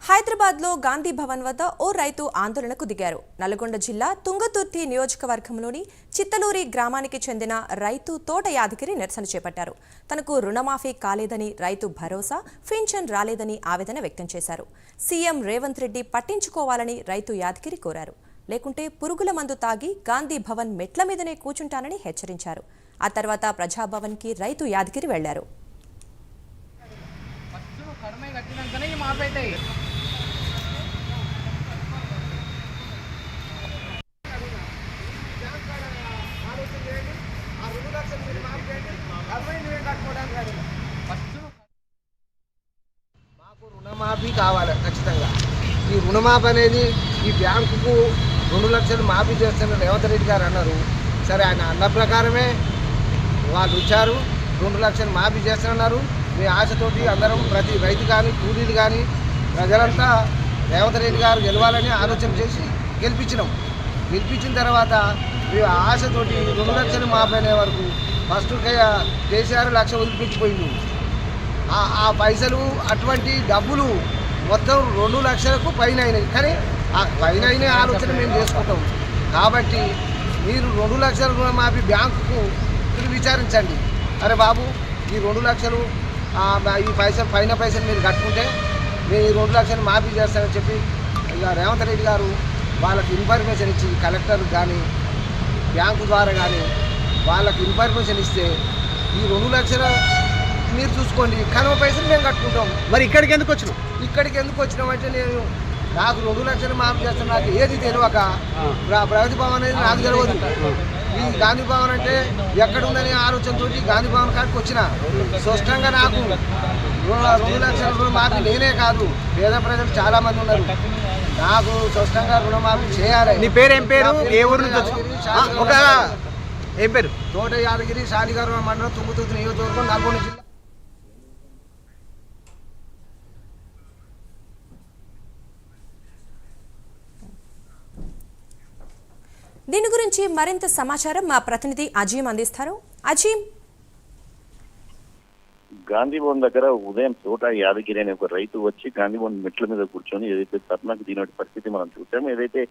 హైదరాబాద్లో గాంధీ భవన్ వద్ద ఓ రైతు ఆందోళనకు దిగారు. నల్గొండ జిల్లా తుంగతుర్తి నియోజకవర్గంలోని చిత్తలూరి గ్రామానికి చెందిన రైతు తోట యాదగిరి నిరసన చేపట్టారు. తనకు రుణమాఫీ కాలేదని, రైతు భరోసా, పింఛన్ రాలేదని ఆవేదన వ్యక్తం చేశారు. సీఎం రేవంత్ రెడ్డి పట్టించుకోవాలని రైతు యాదగిరి కోరారు. లేకుంటే పురుగుల మందు తాగి గాంధీ భవన్ మెట్ల మీదనే కూర్చుంటానని హెచ్చరించారు. ఆ తర్వాత ప్రజాభవన్కి రైతు యాదగిరి వెళ్లారు. మాకు రుణమాఫీ కావాలి ఖచ్చితంగా. ఈ రుణమాఫీ అనేది ఈ బ్యాంకుకు 2 లక్షలు మాఫీ చేస్తున్న రేవంత్ రెడ్డి గారు అన్నారు. సరే, ఆయన అన్న ప్రకారమే వాళ్ళు ఇచ్చారు. 2 లక్షలు మాఫీ చేస్తున్నారు. మీ ఆశతోటి అందరం, ప్రతి రైతు కానీ, కూలీలు కానీ, ప్రజలంతా రేవంత్ రెడ్డి గారు గెలవాలని ఆలోచన చేసి గెలిపించిన తర్వాత మీ ఆశతోటి 2 లక్షలు మాఫీ అనే వరకు ఫస్ట్ కేసీఆర్ 1 లక్ష వదిలిపించిపోయింది. ఆ పైసలు, అటువంటి డబ్బులు మొత్తం 2 లక్షలకు పైన అయినాయి. కానీ ఆ పైన అయిన ఆలోచన మేము చేసుకుంటాం. కాబట్టి మీరు 2 లక్షల రుణమాఫీ బ్యాంకుకు మీరు విచారించండి. అరే బాబు, ఈ 2 లక్షలు ఈ పైన పైసలు మీరు కట్టుకుంటే మేము ఈ 2 లక్షలు మాఫీ చేస్తారని చెప్పి ఇలా రేవంత్ రెడ్డి గారు వాళ్ళకి ఇన్ఫర్మేషన్ ఇచ్చి, కలెక్టర్ కానీ బ్యాంకు ద్వారా కానీ వాళ్ళకి ఇన్ఫర్మేషన్ ఇస్తే ఈ 2 లక్షల మీరు చూసుకోండి, కనుమ పైసలు మేము కట్టుకుంటాం. మరి ఇక్కడికి ఎందుకు వచ్చినామంటే నాకు 2 లక్షలు మాఫీ చేస్తాను. నాకు ఏది తెలియక ప్రగతి భవన్ అనేది నాకు తెలియదు. ఈ గాంధీ భవన్ అంటే ఎక్కడుందని ఆలోచనతో గాంధీ భవన్ కాడికి వచ్చిన. స్పష్టంగా నాకు 2 లక్షల రుణమాఫీ నేనే కాదు, పేద ప్రజలు చాలా మంది ఉన్నారు. నాకు స్పష్టంగా రుణమాఫీ చేయాలి. నీ పేరు ఏం పేరు? ఏ ఊరు నుంచి? ఏం పేరు? తోట యాదగిరి, శాలిగారు మండలం, తుంగతుర్తి నియోజకవర్గం, నల్గొండ జిల్లా. దీని గురించి మరింత సమాచారం మా ప్రతినిధి అజీం అందిస్తారు. అజీం, గాంధీ భవన్ దగ్గర ఉదయం తోట యాదగిరి అనే ఒక రైతు వచ్చి గాంధీ భవన్ మెట్ల మీద కూర్చొని ఏదైతే ధర్నాకు దిగిన పరిస్థితి మనం చూసాము. ఏదైతే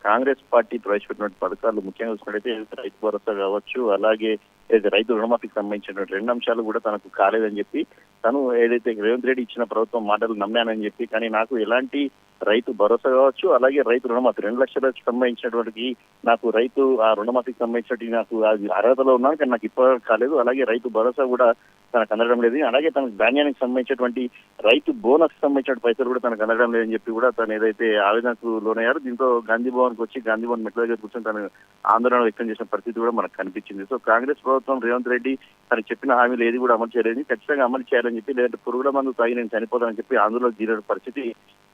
కాంగ్రెస్ పార్టీ ప్రవేశపెట్టిన పథకాలు ముఖ్యంగా చూసినట్టయితే రైతు భరోసా కావచ్చు, అలాగే ఏదైతే రైతు రుణమాఫీకి సంబంధించినటువంటి 2 అంశాలు కూడా తనకు కాలేదని చెప్పి, తను ఏదైతే రేవంత్ రెడ్డి ఇచ్చిన ప్రభుత్వం మాటలు నమ్మానని చెప్పి, కానీ నాకు ఎలాంటి రైతు భరోసా కావచ్చు, అలాగే రైతు రుణమాఫీ 2 లక్షలకు సంబంధించినటువంటి నాకు రైతు ఆ రుణమాఫీకి సంబంధించినటువంటి నాకు అది అర్హతలో ఉన్నాను, కానీ నాకు ఇప్పటివరకు కాలేదు. అలాగే రైతు భరోసా కూడా తనకు అందడం లేదు. అలాగే తనకు ధాన్యానికి సంబంధించినటువంటి రైతు బోనస్ సంబంధించిన పైసలు కూడా తనకు అందడం లేదని చెప్పి కూడా తను ఏదైతే ఆవేదనకు లోనయ్యారు. దీంతో గాంధీ భవన్కి వచ్చి గాంధీ భవన్ మెట్ల దగ్గర కూర్చొని తను ఆందోళన వ్యక్తం చేసిన పరిస్థితి కూడా మనకు కనిపించింది. సో కాంగ్రెస్ ప్రభుత్వం రేవంత్ రెడ్డి తనకు చెప్పిన హామీలు ఏది కూడా అమలు చేయలేదు, ఖచ్చితంగా అమలు చేయాలని చెప్పి, లేదంటే పురుగుల మందు తాగి నేను చనిపోతానని చెప్పి ఆందోళన తీరిన పరిస్థితి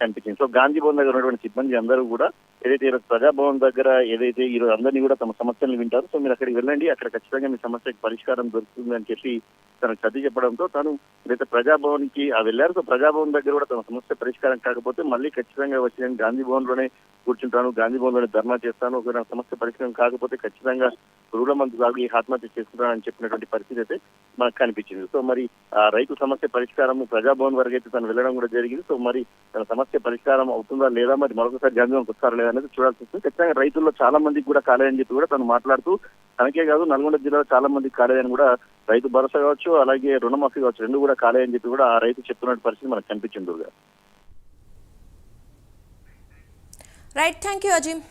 కనిపించింది. సో గాంధీ భవన్ దగ్గర ఉన్నటువంటి సిబ్బంది అందరూ కూడా ఏదైతే ఈరోజు ప్రజాభవన్ దగ్గర ఏదైతే ఈరోజు అందరినీ కూడా తమ సమస్యలను వింటారు. సో మీరు అక్కడికి వెళ్ళండి, అక్కడ ఖచ్చితంగా మీ సమస్యకి పరిష్కారం దొరుకుతుంది అని చెప్పి తనకు సర్ది చెప్పడంతో తను ఏదైతే ప్రజాభవన్ కి వెళ్ళారు. సో ప్రజాభవన్ దగ్గర కూడా తమ సమస్య పరిష్కారం కాకపోతే మళ్ళీ ఖచ్చితంగా వచ్చి నేను గాంధీ భవన్ లోనే కూర్చుంటాను, గాంధీ భవన్ లోనే ధర్నా చేస్తాను, ఒకవేళ సమస్య పరిష్కారం కాకపోతే ఖచ్చితంగా పురుగుల మందు తాగి ఆత్మహత్య చేసుకుంటానని చెప్పినటువంటి పరిస్థితి అయితే మనకు కనిపించింది. సో మరి ఆ రైతు సమస్య పరిష్కారం ప్రజాభవన్ వరకు అయితే తను వెళ్ళడం కూడా జరిగింది. సో మరి తన సమస్య పరిష్కారం అవుతుందా లేదా, మరి మరొకసారి గాంధీ భవన్కి వస్తారా లేదా అనేది చూడాల్సి వస్తుంది. ఖచ్చితంగా రైతుల్లో చాలా మందికి కూడా కాలేదని చెప్పి కూడా తను మాట్లాడుతూ, తనకే కాదు నల్గొండ జిల్లాలో చాలా మందికి కాలేదని కూడా, రైతు భరోసా కావచ్చు, అలాగే రుణమాఫీ కావచ్చు, 2 కూడా కాలేదని చెప్పి కూడా ఆ రైతు చెప్తున్న పరిస్థితి మనకు కనిపించింది. Right, thank you Azeem.